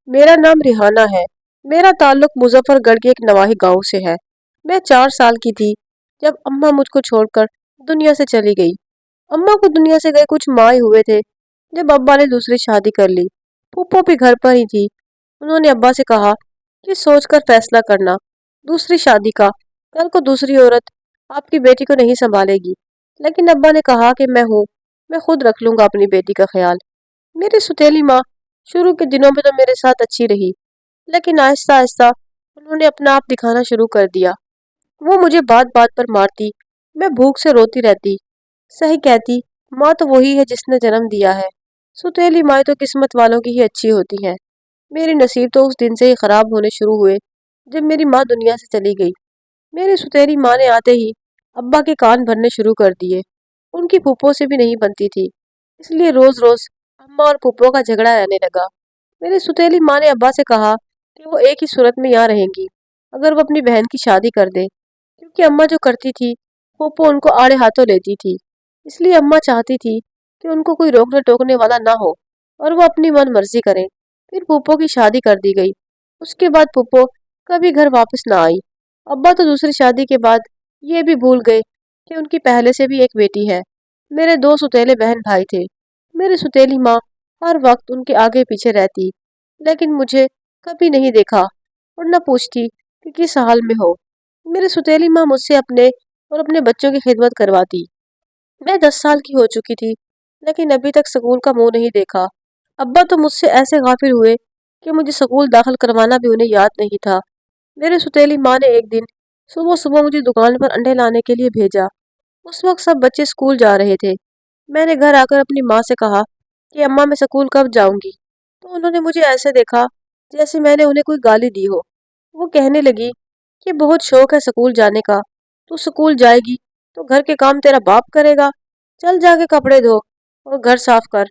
मेरा नाम रिहाना है। मेरा ताल्लुक मुजफ्फरगढ़ के एक नवाही गांव से है। मैं 4 साल की थी जब अम्मा मुझको छोड़कर दुनिया से चली गई। अम्मा को दुनिया से गए कुछ माह ही हुए थे जब अब्बा ने दूसरी शादी कर ली। फूफो भी घर पर ही थी। उन्होंने अब्बा से कहा कि सोचकर फैसला करना, दूसरी शादी का। कल को दूसरी औरत आपकी बेटी को नहीं संभालेगी। लेकिन अब्बा ने कहा कि मैं हूँ, मैं खुद रख लूंगा अपनी बेटी का ख्याल। मेरी सुतेली माँ शुरू के दिनों में तो मेरे साथ अच्छी रही, लेकिन आहिस्ता आहिस्ता उन्होंने अपना आप दिखाना शुरू कर दिया। वो मुझे बात बात पर मारती, मैं भूख से रोती रहती। सही कहती, माँ तो वही है जिसने जन्म दिया है। सुतेली माँ तो किस्मत वालों की ही अच्छी होती हैं। मेरे नसीब तो उस दिन से ही खराब होने शुरू हुए जब मेरी माँ दुनिया से चली गई। मेरी सुतेली माँ ने आते ही अब्बा के कान भरने शुरू कर दिए। उनकी फूफो से भी नहीं बनती थी, इसलिए रोज रोज अम्मा और फूफो का झगड़ा रहने लगा। मेरी सुतेली माँ ने अब्बा से कहा कि वो एक ही सूरत में यहाँ रहेंगी अगर वो अपनी बहन की शादी कर दे, क्योंकि अम्मा जो करती थी फूफो उनको आड़े हाथों लेती थी। इसलिए अम्मा चाहती थी कि उनको कोई रोकने टोकने वाला ना हो और वो अपनी मन मर्जी करें। फिर फूफो की शादी कर दी गई। उसके बाद फूफो कभी घर वापस ना आई। अब्बा तो दूसरी शादी के बाद ये भी भूल गए कि उनकी पहले से भी एक बेटी है। मेरे दो सुतेले बहन भाई थे। मेरी सुतेली माँ हर वक्त उनके आगे पीछे रहती, लेकिन मुझे कभी नहीं देखा और न पूछती कि किस हाल में हो। मेरी सुतेली माँ मुझसे अपने और अपने बच्चों की खिदमत करवाती। मैं 10 साल की हो चुकी थी, लेकिन अभी तक स्कूल का मुंह नहीं देखा। अब्बा तो मुझसे ऐसे गाफिल हुए कि मुझे स्कूल दाखिल करवाना भी उन्हें याद नहीं था। मेरी सुतेली माँ ने एक दिन सुबह सुबह मुझे दुकान पर अंडे लाने के लिए भेजा। उस वक्त सब बच्चे स्कूल जा रहे थे। मैंने घर आकर अपनी माँ से कहा कि अम्मा मैं स्कूल कब जाऊंगी, तो उन्होंने मुझे ऐसे देखा जैसे मैंने उन्हें कोई गाली दी हो। वो कहने लगी कि बहुत शौक है स्कूल जाने का, तू स्कूल जाएगी तो घर के काम तेरा बाप करेगा। चल जाके कपड़े धो और घर साफ कर।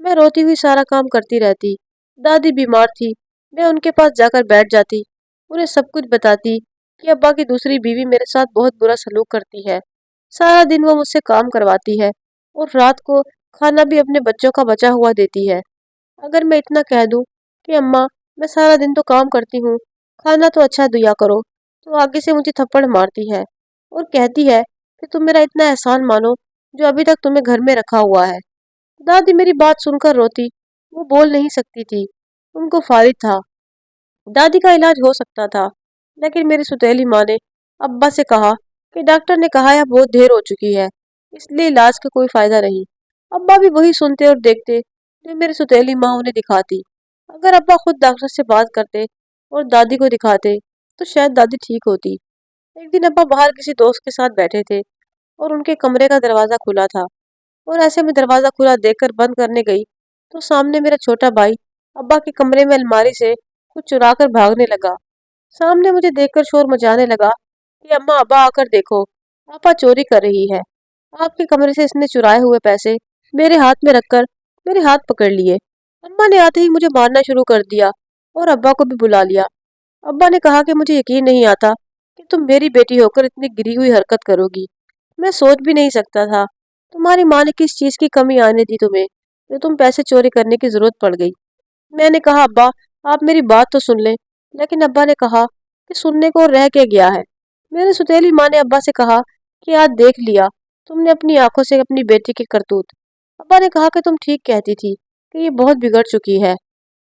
मैं रोती हुई सारा काम करती रहती। दादी बीमार थी। मैं उनके पास जाकर बैठ जाती, उन्हें सब कुछ बताती कि अब्बा की दूसरी बीवी मेरे साथ बहुत बुरा सलूक करती है। सारा दिन वो मुझसे काम करवाती है और रात को खाना भी अपने बच्चों का बचा हुआ देती है। अगर मैं इतना कह दूं कि अम्मा मैं सारा दिन तो काम करती हूँ, खाना तो अच्छा दिया करो, तो आगे से मुझे थप्पड़ मारती है और कहती है कि तुम मेरा इतना एहसान मानो जो अभी तक तुम्हें घर में रखा हुआ है। दादी मेरी बात सुनकर रोती। वो बोल नहीं सकती थी, उनको फारिग था। दादी का इलाज हो सकता था, लेकिन मेरी सुतेली माँ ने अब्बा से कहा कि डॉक्टर ने कहा यह बहुत देर हो चुकी है, इसलिए इलाज का कोई फायदा नहीं। अब्बा भी वही सुनते और देखते जो मेरी सुतेली माँ उन्हें दिखाती। अगर अब्बा खुद डॉक्टर से बात करते और दादी को दिखाते तो शायद दादी ठीक होती। एक दिन अब्बा बाहर किसी दोस्त के साथ बैठे थे और उनके कमरे का दरवाजा खुला था, और ऐसे में दरवाजा खुला देखकर बंद करने गई तो सामने मेरा छोटा भाई अब्बा के कमरे में अलमारी से कुछ चुरा कर भागने लगा। सामने मुझे देखकर शोर मचाने लगा कि अम्मा अब्बा आकर देखो, पापा चोरी कर रही है। आपके कमरे से इसने चुराए हुए पैसे मेरे हाथ में रखकर मेरे हाथ पकड़ लिए। अम्मा ने आते ही मुझे मारना शुरू कर दिया और अब्बा को भी बुला लिया। अब्बा ने कहा कि मुझे यकीन नहीं आता कि तुम मेरी बेटी होकर इतनी गिरी हुई हरकत करोगी। मैं सोच भी नहीं सकता था तुम्हारी माँ ने किस चीज की कमी आने दी तुम्हें जो तुम पैसे चोरी करने की जरूरत पड़ गई। मैंने कहा अब्बा आप मेरी बात तो सुन लें, लेकिन अब्बा ने कहा कि सुनने को रह के गया है। मेरी सुतेली माँ ने अब्बा से कहा कि आज देख लिया तुमने अपनी आंखों से अपनी बेटी की करतूत। अब्बा ने कहा कि तुम ठीक कहती थी कि ये बहुत बिगड़ चुकी है।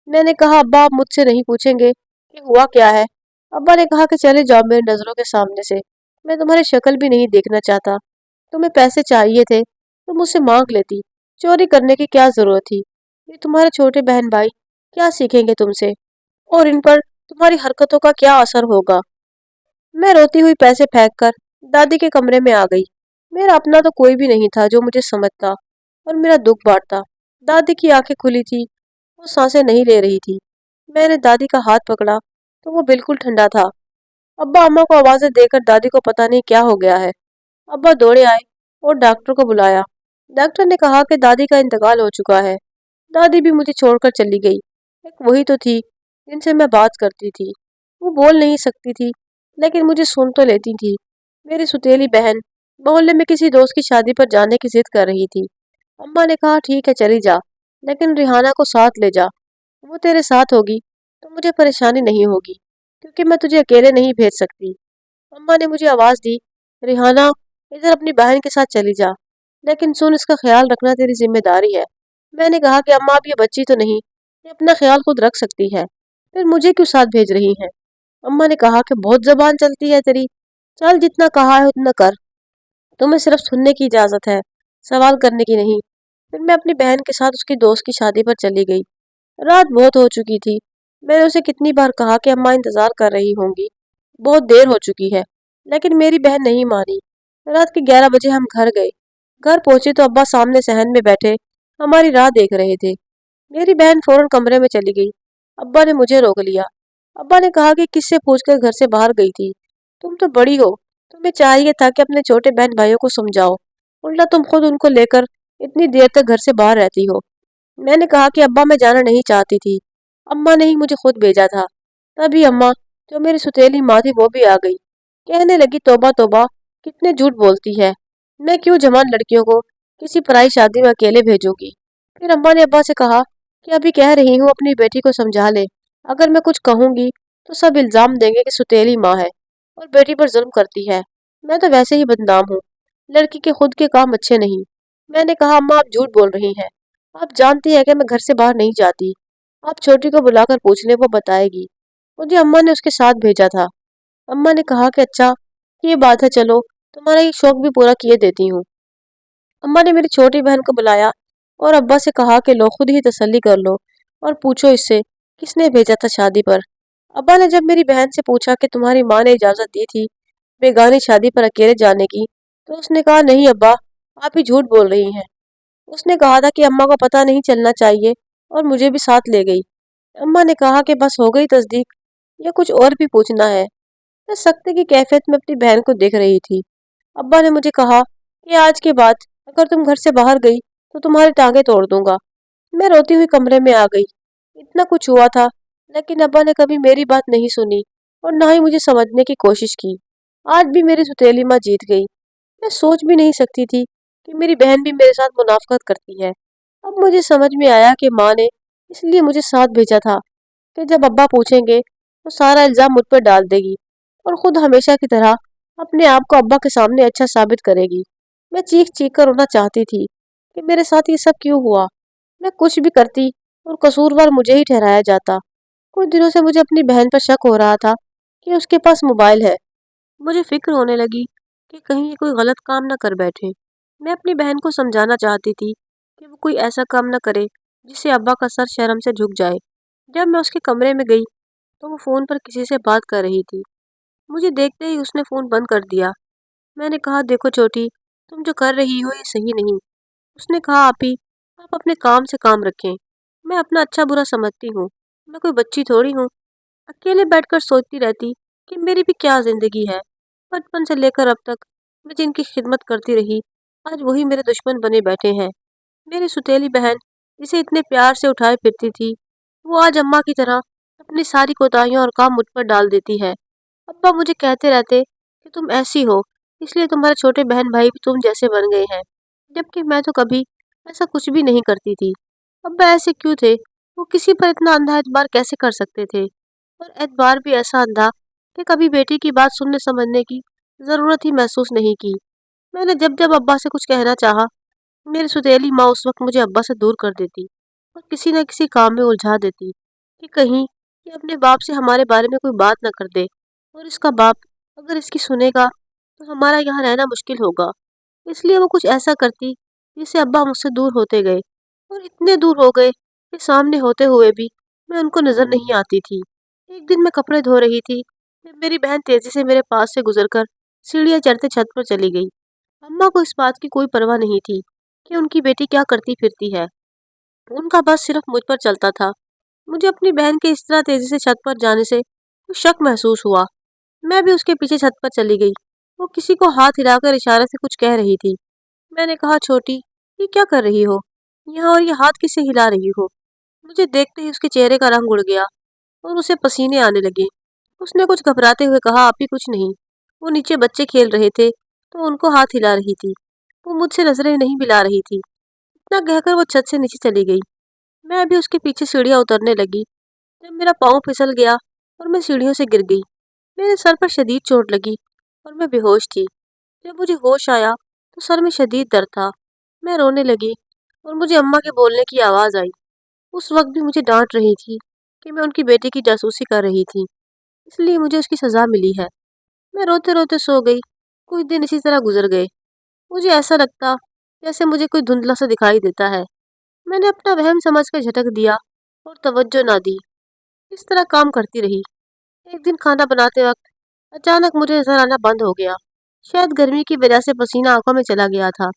मैंने कहा अब्बा आप मुझसे नहीं पूछेंगे कि हुआ क्या है। अब्बा ने कहा कि चले जाओ मेरी नजरों के सामने से, मैं तुम्हारी शक्ल भी नहीं देखना चाहता। तुम्हें पैसे चाहिए थे तो मुझसे मांग लेती, चोरी करने की क्या जरूरत थी। ये तुम्हारे छोटे बहन भाई क्या सीखेंगे तुमसे, और इन पर तुम्हारी हरकतों का क्या असर होगा। मैं रोती हुई पैसे फेंक कर दादी के कमरे में आ गई। मेरा अपना तो कोई भी नहीं था जो मुझे समझता और मेरा दुख बांटता। दादी की आंखें खुली थी, वो सांसें नहीं ले रही थी। मैंने दादी का हाथ पकड़ा तो वो बिल्कुल ठंडा था। अब्बा अम्मा को आवाजें देकर दादी को पता नहीं क्या हो गया है। अब्बा दौड़े आए और डॉक्टर को बुलाया। डॉक्टर ने कहा कि दादी का इंतकाल हो चुका है। दादी भी मुझे छोड़कर चली गई। एक वही तो थी जिनसे मैं बात करती थी। वो बोल नहीं सकती थी, लेकिन मुझे सुन तो लेती थी। मेरी सुतेली बहन मोहल्ले में किसी दोस्त की शादी पर जाने की जिद कर रही थी। अम्मा ने कहा ठीक है चली जा, लेकिन रिहाना को साथ ले जा, वो तेरे साथ होगी مجھے پریشانی نہیں ہوگی کیونکہ میں تجھے اکیلے نہیں بھیج سکتی۔ اماں نے مجھے آواز دی، ریحانہ ادھر اپنی بہن کے ساتھ چلی جا، لیکن سن اس کا خیال رکھنا تیری ذمہ داری ہے۔ میں نے کہا کہ اماں اب یہ بچی تو نہیں، یہ اپنا خیال خود رکھ سکتی ہے، پھر مجھے کیوں ساتھ بھیج رہی ہیں؟ اماں نے کہا کہ بہت زبان چلتی ہے تیری، چل جتنا کہا ہے اتنا کر، تمہیں صرف سننے کی اجازت ہے، سوال کرنے کی نہیں۔ پھر میں اپنی بہن کے ساتھ اس کی دوست کی شادی پر چلی گئی۔ رات بہت ہو چکی تھی، میں نے اسے کتنی بار کہا کہ اماں انتظار کر رہی ہوں گی، بہت دیر ہو چکی ہے، لیکن میری بہن نہیں مانی۔ رات کے 11 بجے ہم گھر گئے۔ گھر پہنچے تو ابا سامنے صحن میں بیٹھے ہماری راہ دیکھ رہے تھے۔ میری بہن فوراً کمرے میں چلی گئی۔ ابا نے مجھے روک لیا۔ ابا نے کہا کہ کس سے پوچھ کر گھر سے باہر گئی تھی؟ تم تو بڑی ہو، تمہیں چاہیے تھا کہ اپنے چھوٹے بہن بھائیوں کو سمجھاؤ، الٹا تم خود ان کو لے کر اتنی دیر تک گھر سے باہر رہتی ہو۔ میں نے کہا کہ ابا میں جانا نہیں چاہتی تھی، اماں نے ہی مجھے خود بھیجا تھا۔ تبھی اماں جو میری ستیلی ماں تھی وہ بھی آ گئی، کہنے لگی توبہ توبہ کتنے جھوٹ بولتی ہے، میں کیوں جوان لڑکیوں کو کسی پرائی شادی میں اکیلے بھیجوں گی؟ پھر اماں نے ابا سے کہا کہ ابھی کہہ رہی ہوں اپنی بیٹی کو سمجھا لے، اگر میں کچھ کہوں گی تو سب الزام دیں گے کہ ستیلی ماں ہے اور بیٹی پر ظلم کرتی ہے، میں تو ویسے ہی بدنام ہوں، لڑکی کے خود کے کام اچھے نہیں۔ میں نے کہا اماں آپ جھوٹ بول رہی ہیں، آپ جانتی ہے کہ میں گھر سے باہر نہیں جاتی، آپ چھوٹی کو بلا کر پوچھ لیں، وہ بتائے گی، مجھے اماں نے اس کے ساتھ بھیجا تھا۔ اماں نے کہا کہ اچھا یہ بات ہے، چلو تمہارا یہ شوق بھی پورا کیے دیتی ہوں۔ اماں نے میری چھوٹی بہن کو بلایا اور ابا سے کہا کہ لو خود ہی تسلی کر لو اور پوچھو اس سے کس نے بھیجا تھا شادی پر۔ ابا نے جب میری بہن سے پوچھا کہ تمہاری ماں نے اجازت دی تھی بیگانی شادی پر اکیلے جانے کی، تو اس نے کہا نہیں ابا، آپ ہی جھوٹ بول رہی ہیں۔ اس نے کہا تھا کہ اماں کو پتہ نہیں چلنا چاہیے اور مجھے بھی ساتھ لے گئی۔ اماں نے کہا کہ بس ہو گئی تصدیق یا کچھ اور بھی پوچھنا ہے؟ میں سکتے کی کیفیت میں اپنی بہن کو دیکھ رہی تھی۔ ابا نے مجھے کہا کہ آج کے بعد اگر تم گھر سے باہر گئی تو تمہاری ٹانگیں توڑ دوں گا۔ میں روتی ہوئی کمرے میں آ گئی۔ اتنا کچھ ہوا تھا لیکن ابا نے کبھی میری بات نہیں سنی اور نہ ہی مجھے سمجھنے کی کوشش کی۔ آج بھی میری ستیلی ماں جیت گئی۔ میں سوچ بھی نہیں سکتی تھی کہ میری بہن بھی میرے ساتھ منافقت کرتی ہے۔ اب مجھے سمجھ میں آیا کہ ماں نے اس لیے مجھے ساتھ بھیجا تھا کہ جب ابا پوچھیں گے تو سارا الزام مجھ پر ڈال دے گی اور خود ہمیشہ کی طرح اپنے آپ کو ابا کے سامنے اچھا ثابت کرے گی۔ میں چیخ چیخ کر رونا چاہتی تھی کہ میرے ساتھ یہ سب کیوں ہوا؟ میں کچھ بھی کرتی اور قصوروار مجھے ہی ٹھہرایا جاتا۔ کچھ دنوں سے مجھے اپنی بہن پر شک ہو رہا تھا کہ اس کے پاس موبائل ہے۔ مجھے فکر ہونے لگی کہ کہیں یہ کوئی غلط کام نہ کر بیٹھے۔ میں اپنی بہن کو سمجھانا چاہتی تھی کہ وہ کوئی ایسا کام نہ کرے جس سے ابا کا سر شرم سے جھک جائے۔ جب میں اس کے کمرے میں گئی تو وہ فون پر کسی سے بات کر رہی تھی۔ مجھے دیکھتے ہی اس نے فون بند کر دیا۔ میں نے کہا دیکھو چھوٹی، تم جو کر رہی ہو یہ صحیح نہیں۔ اس نے کہا آپی آپ اپنے کام سے کام رکھیں، میں اپنا اچھا برا سمجھتی ہوں، میں کوئی بچی تھوڑی ہوں، اکیلے بیٹھ کر سوچتی رہتی کہ میری بھی کیا زندگی ہے۔ بچپن سے لے کر اب تک میں جن کی خدمت کرتی رہی آج وہی میرے دشمن بنے بیٹھے ہیں۔ میری ستیلی بہن جسے اتنے پیار سے اٹھائے پھرتی تھی وہ آج اماں کی طرح اپنی ساری کوتاہیاں اور کام مجھ پر ڈال دیتی ہے۔ ابا مجھے کہتے رہتے کہ تم ایسی ہو اس لیے تمہارے چھوٹے بہن بھائی بھی تم جیسے بن گئے ہیں، جبکہ میں تو کبھی ایسا کچھ بھی نہیں کرتی تھی۔ ابا ایسے کیوں تھے؟ وہ کسی پر اتنا اندھا اعتبار کیسے کر سکتے تھے؟ اور اعتبار بھی ایسا اندھا کہ کبھی بیٹی کی بات سننے سمجھنے کی ضرورت ہی محسوس نہیں کی۔ میں نے جب جب ابا سے کچھ کہنا چاہا میری ستیلی ماں اس وقت مجھے ابا سے دور کر دیتی اور کسی نہ کسی کام میں الجھا دیتی کہ کہیں یہ اپنے باپ سے ہمارے بارے میں کوئی بات نہ کر دے اور اس کا باپ اگر اس کی سنے گا تو ہمارا یہاں رہنا مشکل ہوگا۔ اس لیے وہ کچھ ایسا کرتی جس سے ابا مجھ سے دور ہوتے گئے اور اتنے دور ہو گئے کہ سامنے ہوتے ہوئے بھی میں ان کو نظر نہیں آتی تھی۔ ایک دن میں کپڑے دھو رہی تھی کہ میری بہن تیزی سے میرے پاس سے گزر کر سیڑھیاں چڑھتے چھت پر چلی گئی۔ اماں کو اس بات کی کوئی پرواہ نہیں تھی کہ ان کی بیٹی کیا کرتی پھرتی ہے، ان کا بس صرف مجھ پر چلتا تھا۔ مجھے اپنی بہن کے اس طرح تیزی سے چھت پر جانے سے کچھ شک محسوس ہوا۔ میں بھی اس کے پیچھے چھت پر چلی گئی۔ وہ کسی کو ہاتھ ہلا کر اشارے سے کچھ کہہ رہی تھی۔ میں نے کہا چھوٹی یہ کیا کر رہی ہو یہاں اور یہ ہاتھ کسے ہلا رہی ہو؟ مجھے دیکھتے ہی اس کے چہرے کا رنگ اڑ گیا اور اسے پسینے آنے لگے۔ اس نے کچھ گھبراتے ہوئے کہا آپ ہی کچھ نہیں، وہ نیچے بچے کھیل رہے تھے تو ان کو ہاتھ ہلا رہی تھی، وہ مجھ سے نظریں نہیں ملا رہی تھی۔ اتنا کہہ کر وہ چھت سے نیچے چلی گئی۔ میں بھی اس کے پیچھے سیڑھیاں اترنے لگی जब मेरा पाँव फिसल गया और मैं सीढ़ियों से गिर गई। मेरे सर पर शदीद चोट लगी और मैं बेहोश थी। जब मुझे होश आया तो सर में शदीद दर्द था। मैं रोने लगी और मुझे अम्मा के बोलने की आवाज़ आई। उस वक्त भी मुझे डांट रही थी कि मैं उनकी बेटी की जासूसी कर रही थी, इसलिए मुझे उसकी सज़ा मिली है। मैं रोते रोते सो गई। कुछ दिन इसी तरह गुजर गए। मुझे ऐसा लगता जैसे मुझे कोई धुंधला सा दिखाई देता है। मैंने अपना वहम समझ कर झटक दिया और तवज्जो ना दी। इस तरह काम करती रही। एक दिन खाना बनाते वक्त अचानक मुझे नजर आना बंद हो गया। शायद गर्मी की वजह से पसीना आंखों में चला गया था।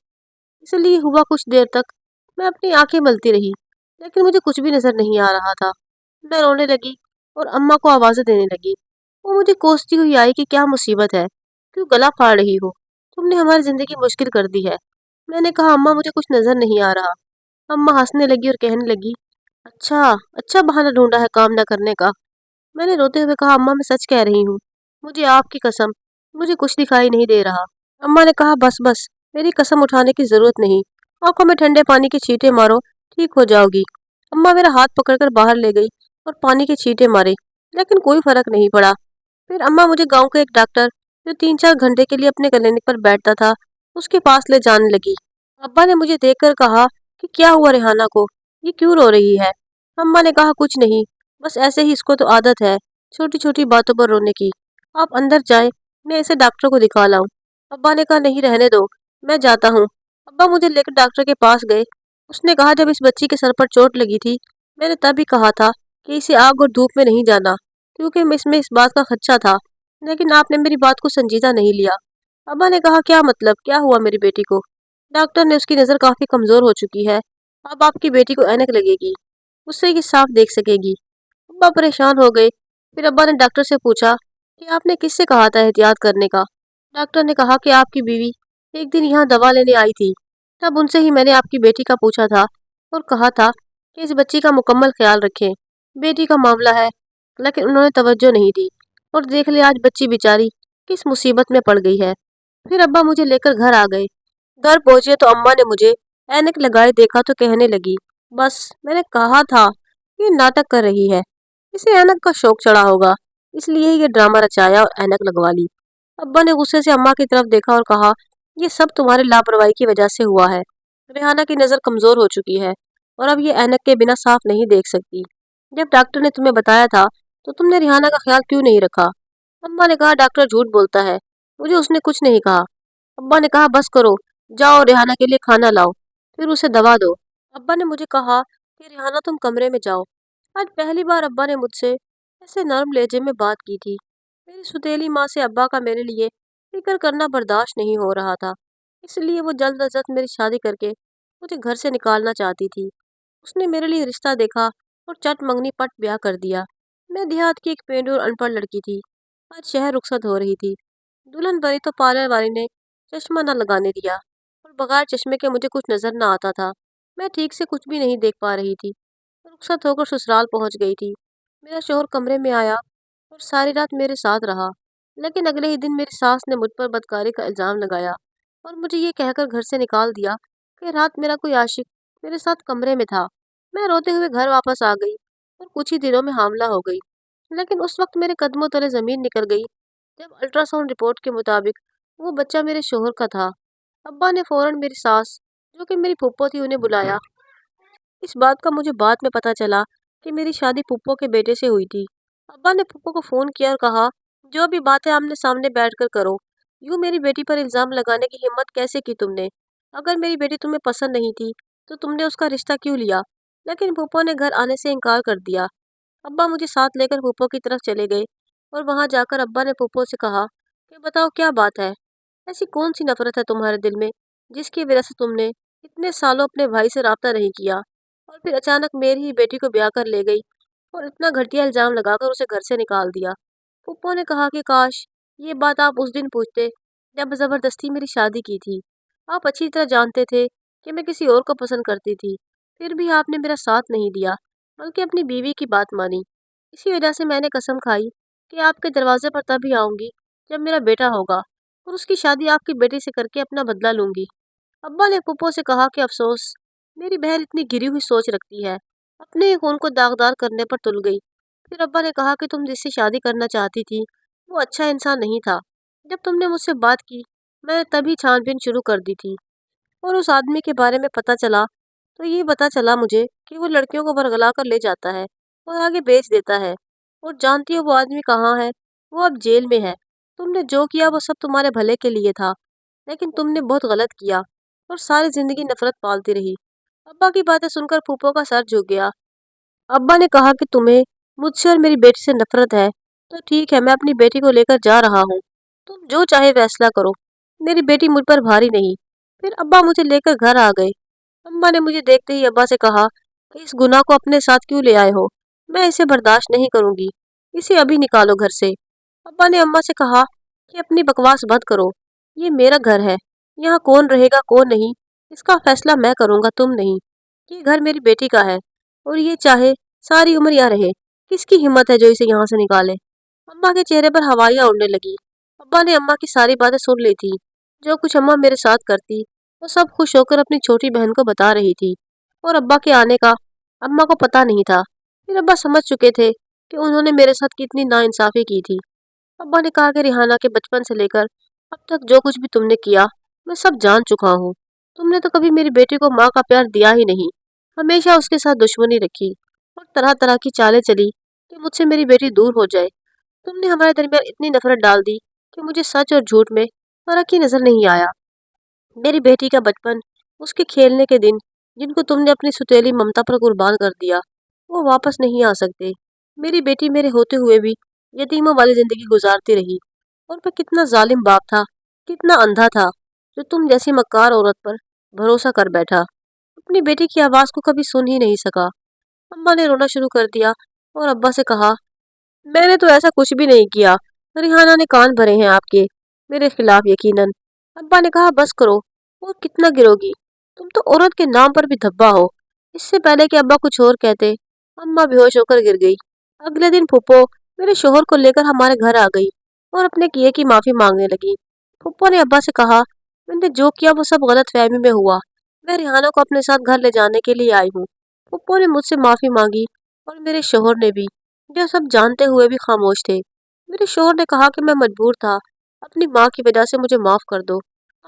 इसलिए हुआ कुछ देर तक मैं अपनी आंखें मलती रही, लेकिन मुझे कुछ भी नजर नहीं आ रहा था। मैं रोने लगी और अम्मा को आवाज़ें देने लगी। वो मुझे कोसती हुई आई कि क्या मुसीबत है, क्यों गला फाड़ रही हो, तुमने हमारी जिंदगी मुश्किल कर दी है। मैंने कहा अम्मा मुझे कुछ नजर नहीं आ रहा। अम्मा हंसने लगी और कहने लगी, अच्छा अच्छा बहाना ढूंढा है काम न करने का। मैंने रोते हुए कहा अम्मा मैं सच कह रही हूँ, मुझे आपकी कसम मुझे कुछ दिखाई नहीं दे रहा। अम्मा ने कहा बस बस, मेरी कसम उठाने की जरूरत नहीं, आंखों में ठंडे पानी के छींटे मारो, ठीक हो जाओगी। अम्मा मेरा हाथ पकड़कर बाहर ले गई और पानी के छींटे मारे, लेकिन कोई फर्क नहीं पड़ा। फिर अम्मा मुझे गांव के एक डॉक्टर जो 3-4 घंटे के लिए अपने क्लिनिक पर बैठता था, उसके पास ले जाने लगी। अब्बा ने मुझे देखकर कहा कि क्या हुआ रेहाना को, ये क्यों रो रही है। अम्मा ने कहा कुछ नहीं, बस ऐसे ही इसको तो आदत है छोटी छोटी बातों पर रोने की। आप अंदर जाएं, मैं इसे डॉक्टर को दिखा लाऊं। अब्बा ने कहा नहीं रहने दो, मैं जाता हूँ। अब्बा मुझे लेकर डॉक्टर के पास गए। उसने कहा जब इस बच्ची के सर पर चोट लगी थी, मैंने तभी कहा था कि इसे आग और धूप में नहीं जाना, क्योंकि इसमें इस बात का खदशा था, लेकिन आपने मेरी बात को संजीदा नहीं लिया। अब्बा ने कहा क्या मतलब, क्या हुआ मेरी बेटी को। डॉक्टर ने उसकी नज़र काफ़ी कमज़ोर हो चुकी है, अब आपकी बेटी को ऐनक लगेगी, उससे ये साफ देख सकेगी। अब्बा परेशान हो गए। फिर अब्बा ने डॉक्टर से पूछा कि आपने किससे कहा था एहतियात करने का। डॉक्टर ने कहा कि आपकी बीवी एक दिन यहाँ दवा लेने आई थी, तब उनसे ही मैंने आपकी बेटी का पूछा था और कहा था कि इस बच्ची का मुकम्मल ख्याल रखें, बेटी का मामला है। लेकिन उन्होंने तवज्जो नहीं दी और देख ले आज बच्ची बेचारी किस मुसीबत में पड़ गई है। फिर अब्बा मुझे लेकर घर आ गए। घर पहुंचे तो अम्मा ने मुझे ऐनक लगाए देखा तो कहने लगी, बस मैंने कहा था ये नाटक कर रही है, इसे ऐनक का शौक चढ़ा होगा, इसलिए ये ड्रामा रचाया और ऐनक लगवा ली। अब्बा ने गुस्से से अम्मा की तरफ देखा और कहा, ये सब तुम्हारी लापरवाही की वजह से हुआ है। रेहाना की नज़र कमज़ोर हो चुकी है और अब ये ऐनक के बिना साफ नहीं देख सकती। जब डॉक्टर ने तुम्हें बताया था तो तुमने रेहाना का ख्याल क्यों नहीं रखा। अम्मा ने कहा डॉक्टर झूठ बोलता है, मुझे उसने कुछ नहीं कहा। अब्बा ने कहा बस करो, जाओ रेहाना के लिए खाना लाओ, फिर उसे दवा दो। अब्बा ने मुझे कहा कि रेहाना तुम कमरे में जाओ। आज पहली बार अब्बा ने मुझसे ऐसे नरम लहजे में बात की थी। मेरी सुतेली माँ से अब्बा का मेरे लिए फिक्र करना बर्दाश्त नहीं हो रहा था, इसलिए वो जल्द अज जल्द मेरी शादी करके मुझे घर से निकालना चाहती थी। उसने मेरे लिए रिश्ता देखा और चट मंगनी पट ब्याह कर दिया। मैं देहात की एक पेंडू और अनपढ़ लड़की थी, आज शहर रुखसत हो रही थी। दुल्हन बनी तो पार्लर वाली ने चश्मा न लगाने दिया और बगैर चश्मे के मुझे कुछ नजर न आता था। मैं ठीक से कुछ भी नहीं देख पा रही थी। रुखसत होकर ससुराल पहुंच गई थी। मेरा शोहर कमरे में आया और सारी रात मेरे साथ रहा, लेकिन अगले ही दिन मेरी सास ने मुझ पर बदकारी का इल्ज़ाम लगाया और मुझे ये कहकर घर से निकाल दिया कि रात मेरा कोई आशिक मेरे साथ कमरे में था। मैं रोते हुए घर वापस आ गई और कुछ ही दिनों में हामला हो गई, लेकिन उस वक्त मेरे कदमों तले ज़मीन निकल गई जब अल्ट्रासाउंड रिपोर्ट के मुताबिक वो बच्चा मेरे शोहर का था। अब्बा ने फौरन मेरी सास, जो कि मेरी फूफो थी, उन्हें बुलाया। इस बात का मुझे बाद में पता चला कि मेरी शादी फूफो के बेटे से हुई थी। अब्बा ने फूफो को फ़ोन किया और कहा, जो भी बात है आमने सामने बैठकर करो। यूँ मेरी बेटी पर इल्ज़ाम लगाने की हिम्मत कैसे की तुमने? अगर मेरी बेटी तुम्हें पसंद नहीं थी तो तुमने उसका रिश्ता क्यों लिया? लेकिन फूफो ने घर आने से इनकार कर दिया। अब्बा मुझे साथ लेकर फूफो की तरफ चले गए और वहाँ जाकर अब्बा ने फूफो से कहा कि बताओ क्या बात है? ऐसी कौन सी नफरत है तुम्हारे दिल में जिसकी वजह से तुमने इतने सालों अपने भाई से राब्ता नहीं किया और फिर अचानक मेरी ही बेटी को ब्याह कर ले गई और इतना घटिया इल्जाम लगाकर उसे घर से निकाल दिया। फूफो ने कहा कि काश ये बात आप उस दिन पूछते जब जबरदस्ती मेरी शादी की थी। आप अच्छी तरह जानते थे कि मैं किसी और को पसंद करती थी, फिर भी आपने मेरा साथ नहीं दिया, बल्कि अपनी बीवी की बात मानी। इसी वजह से मैंने कसम खाई कि आपके दरवाजे पर तभी आऊंगी जब मेरा बेटा होगा और उसकी शादी आपकी बेटी से करके अपना बदला लूंगी। अब्बा ने फूफो से कहा कि अफसोस, मेरी बहन इतनी गिरी हुई सोच रखती है, अपने ही खून को दागदार करने पर तुल गई। پھر ابا نے کہا کہ تم جس سے شادی کرنا چاہتی تھی وہ اچھا انسان نہیں تھا۔ جب تم نے مجھ سے بات کی میں نے تبھی چھان بین شروع کر دی تھی، اور اس آدمی کے بارے میں پتہ چلا تو یہ پتہ چلا مجھے کہ وہ لڑکیوں کو برگلا کر لے جاتا ہے اور آگے بیچ دیتا ہے۔ اور جانتی ہو وہ آدمی کہاں ہے؟ وہ اب جیل میں ہے۔ تم نے جو کیا وہ سب تمہارے بھلے کے لیے تھا، لیکن تم نے بہت غلط کیا اور ساری زندگی نفرت پالتی رہی۔ ابا کی باتیں سن کر پھوپھو کا سر جھک گیا۔ ابا نے کہا کہ تمہیں مجھ سے اور میری بیٹی سے نفرت ہے تو ٹھیک ہے، میں اپنی بیٹی کو لے کر جا رہا ہوں، تم جو چاہے فیصلہ کرو، میری بیٹی مجھ پر بھاری نہیں۔ پھر ابا مجھے لے کر گھر آ گئے۔ اماں نے مجھے دیکھتے ہی ابا سے کہا کہ اس گناہ کو اپنے ساتھ کیوں لے آئے ہو؟ میں اسے برداشت نہیں کروں گی، اسے ابھی نکالو گھر سے۔ ابا نے اماں سے کہا کہ اپنی بکواس بند کرو، یہ میرا گھر ہے، یہاں کون رہے گا کون نہیں اس کا فیصلہ میں کروں گا، تم نہیں۔ یہ گھر میری بیٹی کا ہے اور یہ چاہے ساری عمر یہاں رہے، کس کی ہمت ہے جو اسے یہاں سے نکالے؟ اماں کے چہرے پر ہوائیاں اڑنے لگی۔ ابا نے اماں کی ساری باتیں سن لی تھی، جو کچھ اماں میرے ساتھ کرتی وہ سب خوش ہو کر اپنی چھوٹی بہن کو بتا رہی تھی، اور ابا کے آنے کا اماں کو پتہ نہیں تھا۔ پھر ابا سمجھ چکے تھے کہ انہوں نے میرے ساتھ کتنی ناانصافی کی تھی۔ ابا نے کہا کہ ریحانہ کے بچپن سے لے کر اب تک جو کچھ بھی تم نے کیا میں سب جان چکا ہوں۔ تم نے تو کبھی میری بیٹی کو ماں کا پیار دیا ہی نہیں، ہمیشہ اس کے ساتھ دشمنی رکھی اور طرح طرح کی چالیں چلی کہ مجھ سے میری بیٹی دور ہو جائے۔ تم نے ہمارے درمیان اتنی نفرت ڈال دی کہ مجھے سچ اور جھوٹ میں فرق ہی نظر نہیں آیا۔ میری بیٹی کا بچپن، اس کے کھیلنے کے دن جن کو تم نے اپنی ستیلی ممتا پر قربان کر دیا، وہ واپس نہیں آ سکتے۔ میری بیٹی میرے ہوتے ہوئے بھی یتیموں والی زندگی گزارتی رہی، اور میں کتنا ظالم باپ تھا، کتنا اندھا تھا جو تم جیسی مکار عورت پر بھروسہ کر بیٹھا، اپنی بیٹی کی آواز کو کبھی سن ہی نہیں سکا۔ اماں نے رونا شروع کر دیا اور ابا سے کہا میں نے تو ایسا کچھ بھی نہیں کیا، ریحانہ نے کان بھرے ہیں آپ کے میرے خلاف یقیناً۔ ابا نے کہا بس کرو، اور کتنا گرو گی؟ تم تو عورت کے نام پر بھی دھبا ہو۔ اس سے پہلے کہ ابا کچھ اور کہتے اماں بے ہوش ہو کر گر گئی۔ اگلے دن پھپھو میرے شوہر کو لے کر ہمارے گھر آ گئی اور اپنے کیے کی معافی مانگنے لگی۔ پھپھو نے ابا سے کہا میں نے جو کیا وہ سب غلط فہمی میں ہوا، میں ریحانہ کو اپنے ساتھ گھر لے جانے کے لیے آئی ہوں۔ پھپھو نے مجھ سے معافی مانگی اور میرے شوہر نے بھی، جو سب جانتے ہوئے بھی خاموش تھے۔ میرے شوہر نے کہا کہ میں مجبور تھا، اپنی ماں کی وجہ سے مجھے معاف کر دو،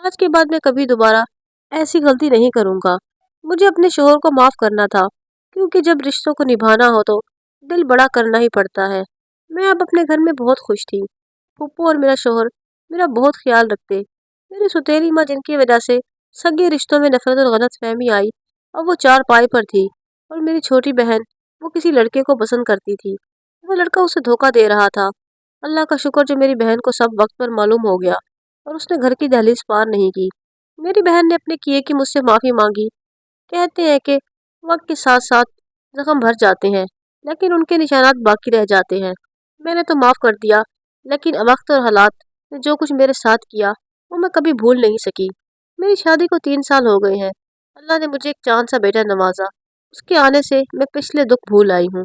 آج کے بعد میں کبھی دوبارہ ایسی غلطی نہیں کروں گا۔ مجھے اپنے شوہر کو معاف کرنا تھا، کیونکہ جب رشتوں کو نبھانا ہو تو دل بڑا کرنا ہی پڑتا ہے۔ میں اب اپنے گھر میں بہت خوش تھی۔ پھپھو اور میرا شوہر میرا بہت خیال رکھتے۔ میری ستیلی ماں جن کی وجہ سے سگے رشتوں میں نفرت اور غلط فہمی آئی، اب وہ چار پائی پر تھی، اور میری چھوٹی بہن وہ کسی لڑکے کو پسند کرتی تھی، وہ لڑکا اسے دھوکہ دے رہا تھا۔ اللہ کا شکر جو میری بہن کو سب وقت پر معلوم ہو گیا اور اس نے گھر کی دہلیز پار نہیں کی۔ میری بہن نے اپنے کیے کی مجھ سے معافی مانگی۔ کہتے ہیں کہ وقت کے ساتھ ساتھ زخم بھر جاتے ہیں، لیکن ان کے نشانات باقی رہ جاتے ہیں۔ میں نے تو معاف کر دیا، لیکن وقت اور حالات نے جو کچھ میرے ساتھ کیا وہ میں کبھی بھول نہیں سکی۔ میری شادی کو 3 سال ہو گئے ہیں۔ اللہ نے مجھے ایک چاند سا بیٹا نوازا، اس کے آنے سے میں پچھلے دکھ بھول آئی ہوں۔